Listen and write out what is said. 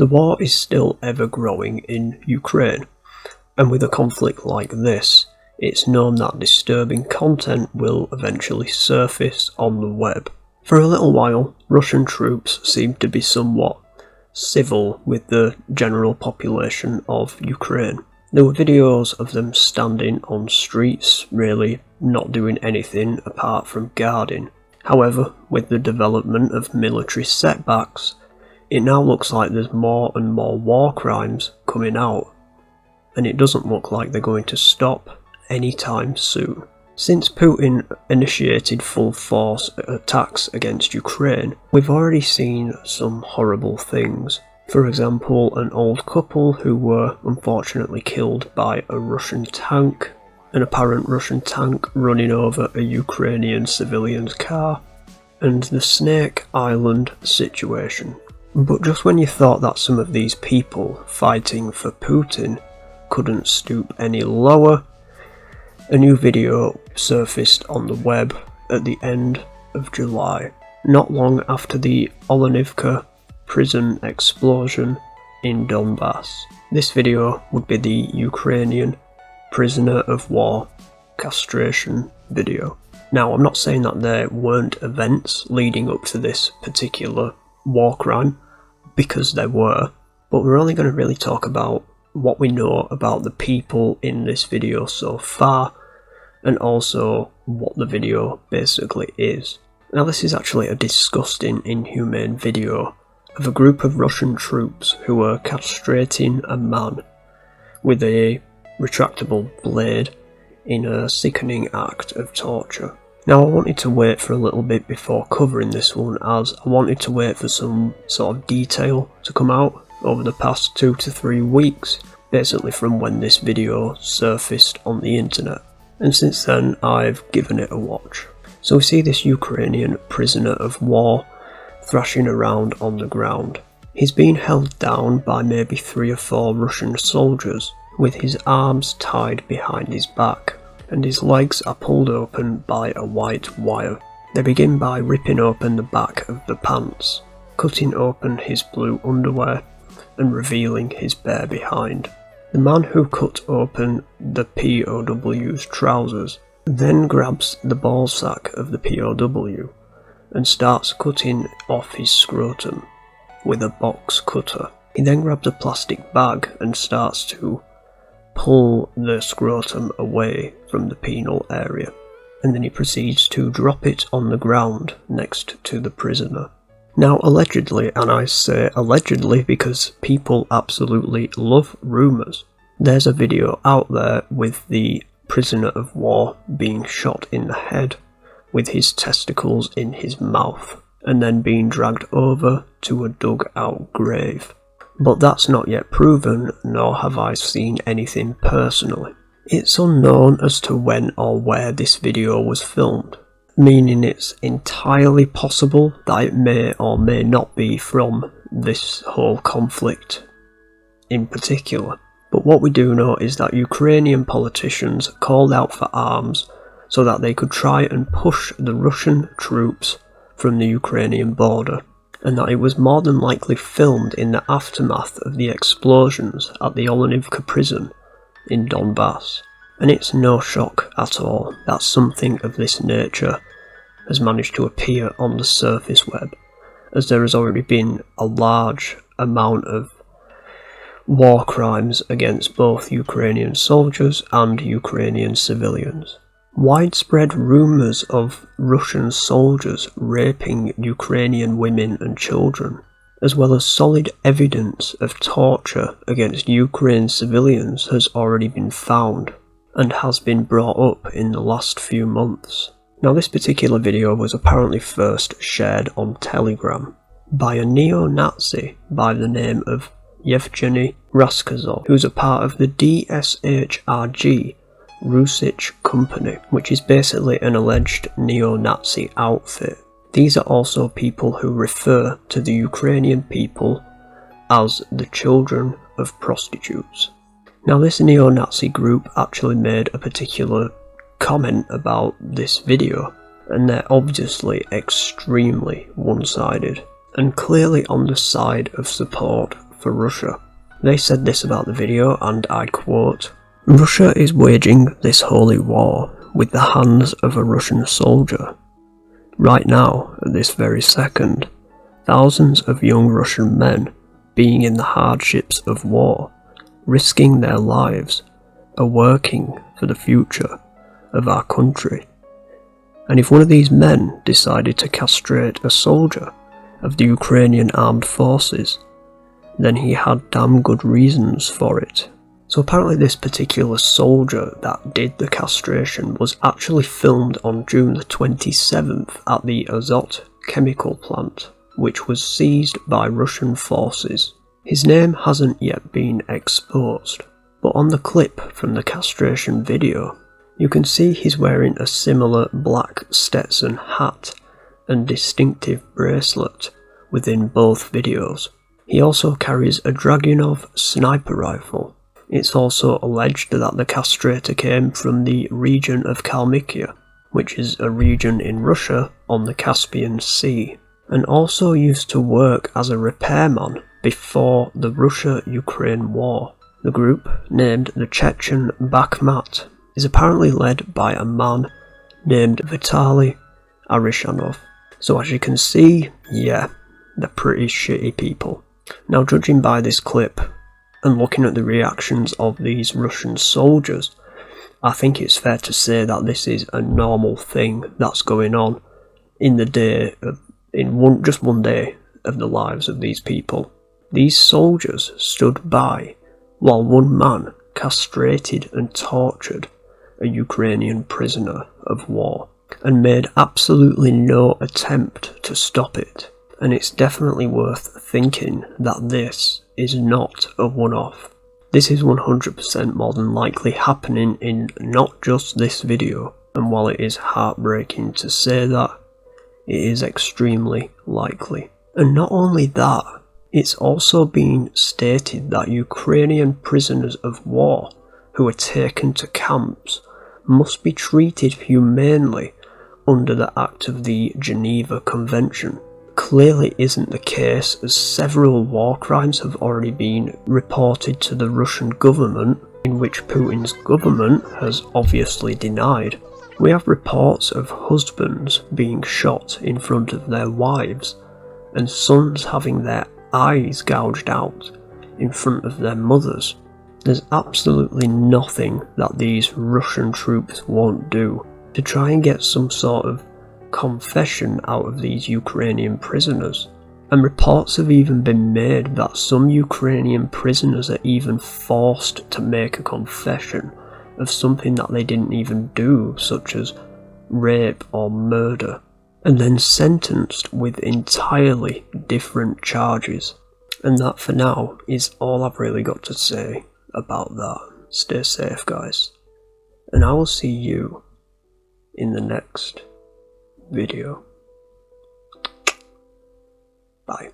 The war is still ever growing in Ukraine, and with a conflict like this, it's known that disturbing content will eventually surface on the web. For a little while, Russian troops seemed to be somewhat civil with the general population of Ukraine. There were videos of them standing on streets, really not doing anything apart from guarding. However, with the development of military setbacks, it now looks like there's more and more war crimes coming out, and it doesn't look like they're going to stop anytime soon. Since Putin initiated full force attacks against Ukraine, we've already seen some horrible things. For example, an old couple who were unfortunately killed by a Russian tank, an apparent Russian tank running over a Ukrainian civilian's car, and the Snake Island situation. But just when you thought that some of these people fighting for Putin couldn't stoop any lower, a new video surfaced on the web at the end of July, not long after the Olenivka prison explosion in Donbass. This video would be the Ukrainian prisoner of war castration video. Now, I'm not saying that there weren't events leading up to this particular war crime, because there were, but we're only going to really talk about what we know about the people in this video so far, and also what the video basically is. Now, this is actually a disgusting, inhumane video of a group of Russian troops who were castrating a man with a retractable blade in a sickening act of torture. Now, I wanted to wait for a little bit before covering this one, as I wanted to wait for some sort of detail to come out over the past 2 to 3 weeks, basically from when this video surfaced on the internet. And since then, I've given it a watch. So we see this Ukrainian prisoner of war thrashing around on the ground. He's being held down by maybe 3 or 4 Russian soldiers, with his arms tied behind his back, and his legs are pulled open by a white wire. They begin by ripping open the back of the pants, cutting open his blue underwear, and revealing his bare behind. The man who cut open the POW's trousers then grabs the ballsack of the POW and starts cutting off his scrotum with a box cutter. He then grabs a plastic bag and starts to pull the scrotum away from the penile area, and then he proceeds to drop it on the ground next to the prisoner. Now, allegedly, and I say allegedly because people absolutely love rumours, there's a video out there with the prisoner of war being shot in the head with his testicles in his mouth, and then being dragged over to a dug out grave. But that's not yet proven, nor have I seen anything personally. It's unknown as to when or where this video was filmed, meaning it's entirely possible that it may or may not be from this whole conflict in particular. But what we do know is that Ukrainian politicians called out for arms so that they could try and push the Russian troops from the Ukrainian border, and that it was more than likely filmed in the aftermath of the explosions at the Olenivka prison in Donbass. And it's no shock at all that something of this nature has managed to appear on the surface web, as there has already been a large amount of war crimes against both Ukrainian soldiers and Ukrainian civilians. Widespread rumours of Russian soldiers raping Ukrainian women and children, as well as solid evidence of torture against Ukraine civilians, has already been found and has been brought up in the last few months. Now, this particular video was apparently first shared on Telegram by a neo-Nazi by the name of Yevgeny Raskazov, who's a part of the DSHRG Rusich company, which is basically an alleged neo-Nazi outfit. These are also people who refer to the Ukrainian people as the children of prostitutes. Now, this neo-Nazi group actually made a particular comment about this video, and they're obviously extremely one-sided, and clearly on the side of support for Russia. They said this about the video, and I quote, "Russia is waging this holy war with the hands of a Russian soldier. Right now, at this very second, thousands of young Russian men, being in the hardships of war, risking their lives, are working for the future of our country. And if one of these men decided to castrate a soldier of the Ukrainian armed forces, then he had damn good reasons for it." So apparently this particular soldier that did the castration was actually filmed on June the 27th at the Azot chemical plant, which was seized by Russian forces. His name hasn't yet been exposed, but on the clip from the castration video, you can see he's wearing a similar black Stetson hat and distinctive bracelet within both videos. He also carries a Dragunov sniper rifle. It's also alleged that the castrator came from the region of Kalmykia, which is a region in Russia on the Caspian Sea, and also used to work as a repairman before the Russia-Ukraine war. The group, named the Chechen Bakhmat, is apparently led by a man named Vitaly Arishanov. So as you can see, yeah, they're pretty shitty people. Now, judging by this clip, and looking at the reactions of these Russian soldiers, I think it's fair to say that this is a normal thing that's going on in the day of, just one day of the lives of these people. These soldiers stood by while one man castrated and tortured a Ukrainian prisoner of war, and made absolutely no attempt to stop it. And it's definitely worth thinking that this is not a one-off. This is 100% more than likely happening in not just this video, and while it is heartbreaking to say that, it is extremely likely. And not only that, it's also been stated that Ukrainian prisoners of war who are taken to camps must be treated humanely under the Act of the Geneva Convention. Clearly isn't the case, as several war crimes have already been reported to the Russian government, in which Putin's government has obviously denied. We have reports of husbands being shot in front of their wives, and sons having their eyes gouged out in front of their mothers. There's absolutely nothing that these Russian troops won't do to try and get some sort of confession out of these Ukrainian prisoners. And reports have even been made that some Ukrainian prisoners are even forced to make a confession of something that they didn't even do, such as rape or murder, and then sentenced with entirely different charges. And that for now is all I've really got to say about that. Stay safe, guys, and I will see you in the next video. Bye.